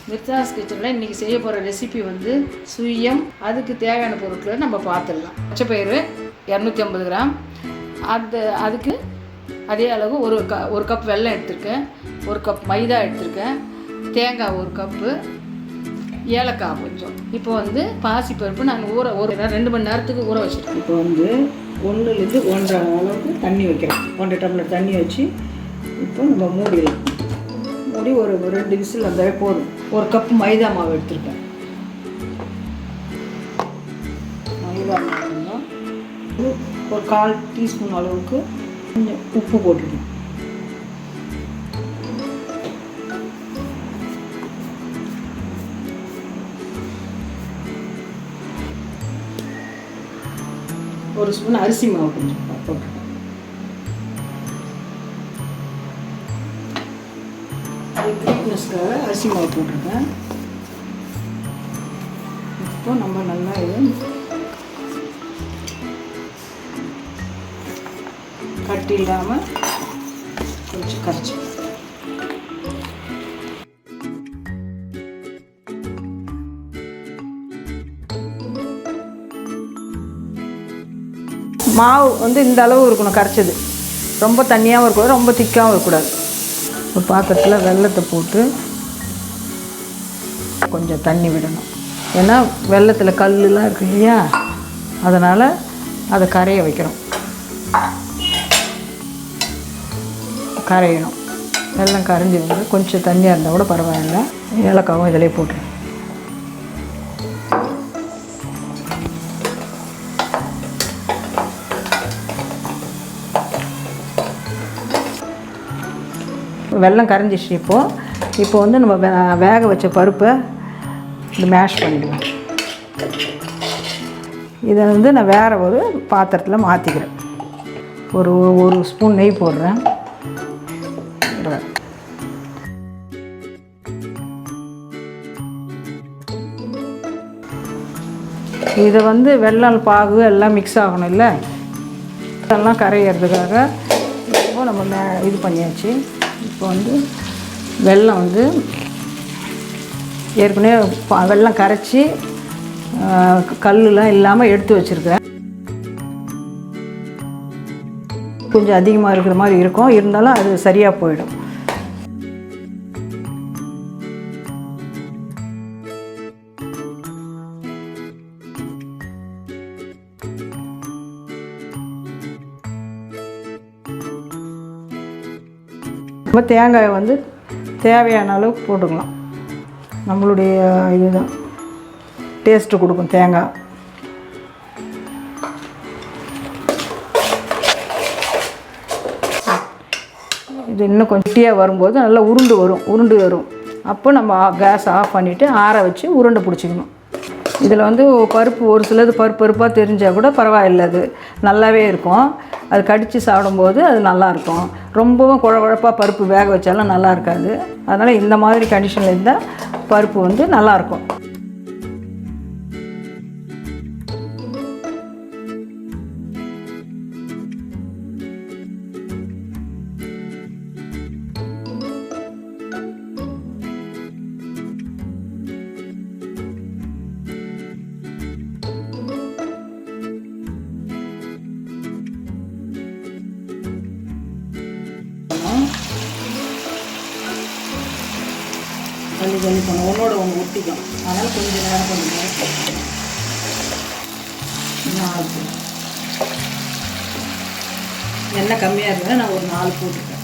மிர்தாஸ் கிச்சனில் இன்றைக்கி செய்ய போகிற ரெசிபி வந்து சுயம். அதுக்கு தேவையான பொருட்களை நம்ம பார்த்துடலாம். பச்சைப்பயிறு 250 கிராம், அதுக்கு அதே அளவு ஒரு கப் வெல்லம் எடுத்திருக்கேன், ஒரு கப் மைதா எடுத்திருக்கேன், தேங்காய் 1 கப்பு, ஏலக்காய் கொஞ்சம். இப்போ வந்து பாசிப்பருப்பு நான் ஒரு 2 மணி நேரத்துக்கு ஊற வச்சுருக்கேன். இப்போ வந்து 1லேருந்து 1.5 அளவுக்கு தண்ணி வைக்கிறேன். 1.5 டம்ளர் தண்ணி வச்சு இப்போ நம்ம மூடிடலாம். மூடி ஒரு 2 விசில் வந்தாவே போதும். ஒரு கப் மைதா மாவு எடுத்துருக்கேன். மைதா மாவு ஒரு 1/4 டீஸ்பூன் அளவுக்கு கொஞ்சம் உப்பு போட்டுக்கணும். ஒரு ஸ்பூன் அரிசி மாவு கொஞ்சம் போட்டுருக்கேன். கிரீட்னஸ்க்காக அரிசி மாவு போட்டிருக்கேன். இப்போ நம்ம நல்லா இதை கட்டி இல்லாமல் கொஞ்சம் கரைச்சி மாவு வந்து இந்த அளவு இருக்கணும். கரைச்சது ரொம்ப தண்ணியாகவும் இருக்கக்கூடாது, ரொம்ப திக்காகவும் இருக்கக்கூடாது. ஒரு பாத்திரத்தில் வெல்லத்தை போட்டு கொஞ்சம் தண்ணி விடணும். ஏன்னா வெல்லத்தில் கல்லுலாம் இருக்கு இல்லையா, அதனால் அதை கரைய வைக்கிறோம். கரையணும். வெல்லம் கரைஞ்சி வந்து கொஞ்சம் தண்ணியாக இருந்தால் கூட பரவாயில்ல. ஏலக்காவும் இதிலே போட்டுருங்க. வெல்லம் கரைஞ்சிச்சு. இப்போ வந்து நம்ம வேக வச்ச பருப்பை இந்த மேஷ் பண்ணிடுவேன். இதை வந்து நான் வேறு ஒரு பாத்திரத்தில் மாற்றிக்கிறேன். ஒரு ஸ்பூன் நெய் போடுறேன். இதை வந்து வெல்லம் பாகு எல்லாம் மிக்ஸ் ஆகணும் இல்லை, இதெல்லாம் கரையிறதுக்காக இப்போ நம்ம இது பண்ணியாச்சு. இப்போ வந்து வெல்லம் வந்து ஏற்கனவே வெல்லம் கரைச்சி கல்லுலாம் இல்லாமல் எடுத்து வச்சுருக்கிறேன். கொஞ்சம் அதிகமாக இருக்கிற மாதிரி இருக்கும், இருந்தாலும் அது சரியாக போயிடும். நம்ம தேங்காயை வந்து தேவையான அளவுக்கு போட்டுக்கலாம். நம்மளுடைய இதுதான் டேஸ்ட்டு கொடுக்கும் தேங்காய். இது இன்னும் கொஞ்சம் கெட்டியாக வரும்போது நல்லா உருண்டு வரும். அப்போ நம்ம கேஸ் ஆஃப் பண்ணிவிட்டு ஆற வச்சு உருண்டை பிடிச்சிக்கணும். இதில் வந்து பருப்பு ஒரு சிலது பருப்பாக தெரிஞ்சால் கூட பரவாயில்லை, அது நல்லாவே இருக்கும். அது கடித்து சாப்பிடும்போது அது நல்லாயிருக்கும். ரொம்பவும் குழப்பாக பருப்பு வேக வச்சாலும் நல்லா இருக்காது. அதனால் இந்த மாதிரி கண்டிஷனில் இருந்தால் பருப்பு வந்து நல்லாயிருக்கும். ஜல்லி பண்ணணும், ஒன்றோட ஒன்று ஒட்டிக்கும். அதனால் கொஞ்சம் நேரம் எண்ணெய் கம்மியாக இருந்தால் நான் ஒரு 4 போட்டுருக்கேன்.